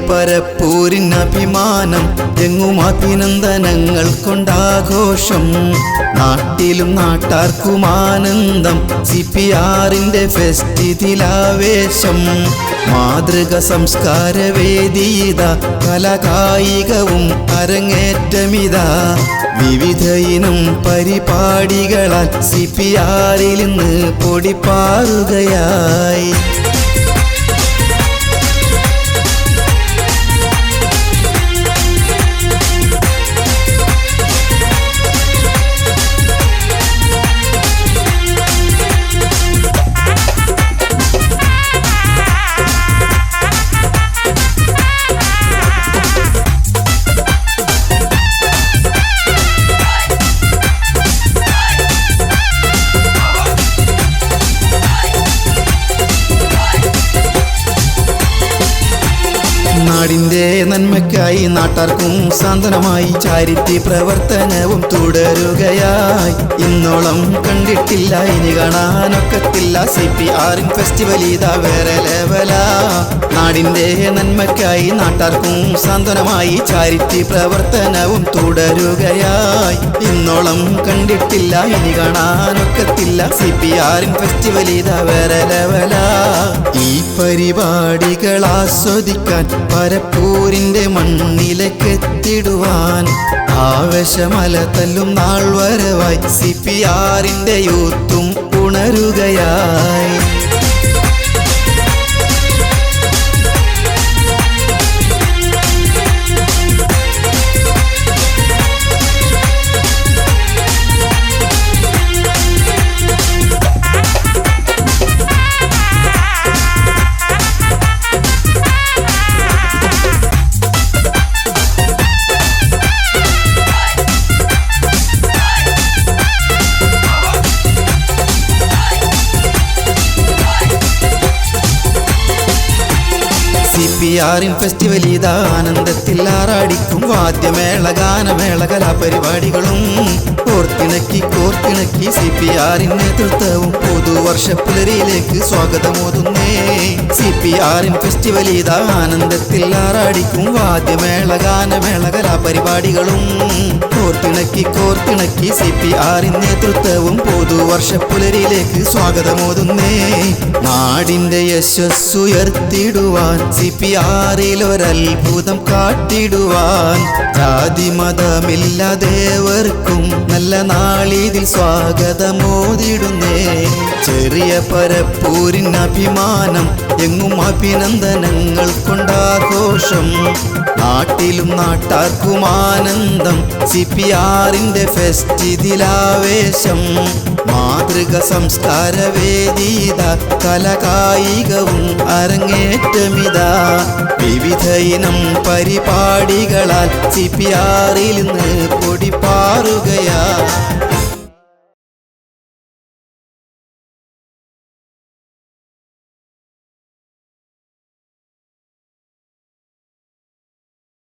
പരപ്പൂരിനഭിമാനം എങ്ങും അഭിനന്ദനങ്ങൾ കൊണ്ടാഘോഷം. നാട്ടിലും നാട്ടാർക്കും ആനന്ദം CPRന്റെ ഫെസ്റ്റിതിലാവേശം. മാതൃക സംസ്കാരവേദിയിത കലാകായികവും അരങ്ങേറ്റമിത. വിവിധ ഇനം പരിപാടികളാൽ CPRൽ ഇന്ന് പൊടിപ്പാറുകയായി. നാടിൻ്റെ നന്മയ്ക്കായി നാട്ടാർക്കും സാന്ത്വനമായി ചാരിറ്റി പ്രവർത്തനവും തുടരുകയായി. ഇന്നോളം കണ്ടിട്ടില്ല, ഇനി കാണാനൊക്കത്തില്ല. CPR ഫെസ്റ്റിവൽ ഇതാ വേറെ ലെവലാ. നാടിൻ്റെ നന്മയ്ക്കായി നാട്ടാർക്കും സാന്ത്വനമായി ചാരിറ്റി പ്രവർത്തനവും തുടരുകയായി. ഇന്നോളം കണ്ടിട്ടില്ല, ഇനി കാണാനൊക്കത്തില്ല. CPR ഫെസ്റ്റിവൽ ഇതാ വേറെ ലെവലാ. ഈ പരിപാടികൾ ആസ്വദിക്കാൻ പരപ്പൂരിന്റെ മണ്ണിലേക്കെത്തിടുവാൻ ആവേശമല തല്ലും നാൾ വരവായി CPRന്റെ യൂത്തും ഉണരുകയായി. CPR ഫെസ്റ്റിവൽ ഇതാ ആനന്ദത്തിൽ ആറാടിക്കും. വാദ്യമേള ഗാനമേള കലാപരിപാടികളും കോർത്തിണക്കി CPR നേതൃത്വവും പുതുവർഷ പുലരിയിലേക്ക് സ്വാഗതമോതുന്നേ. CPR ഫെസ്റ്റിവൽ ഇതാ ആനന്ദത്തിൽ ആറാടിക്കും. വാദ്യമേള ഗാനമേള കലാപരിപാടികളും കോർത്തിണക്കി CPR നേതൃത്വവും പുതുവർഷ പുലരിയിലേക്ക് സ്വാഗതമോതുന്നേ. നാടിൻ്റെ യശസ്സുയർത്തിടുവാൻ CPRൽ ഒരത്ഭുതം കാട്ടിടുവാൻ ജാതി മതമില്ലാദേവർക്കും നല്ല നാളിതിൽ സ്വാഗതമോദിടുന്നേ. ചെറിയ പരപ്പൂരിനഭിമാനം എങ്ങും അഭിനന്ദനങ്ങൾ കൊണ്ടാഘോഷം. നാട്ടിലും നാട്ടാർക്കും ആനന്ദം CPRന്റെ ഫെസ്റ്റിതിലാവേശം. മാതൃക സംസ്കാരവേദിത കലാകായികവും അരങ്ങേറ്റമിത. വിവിധ ഇനം പരിപാടികളാൽ CPRൽ ഇന്ന് പൊടിപ്പാറുകയാ.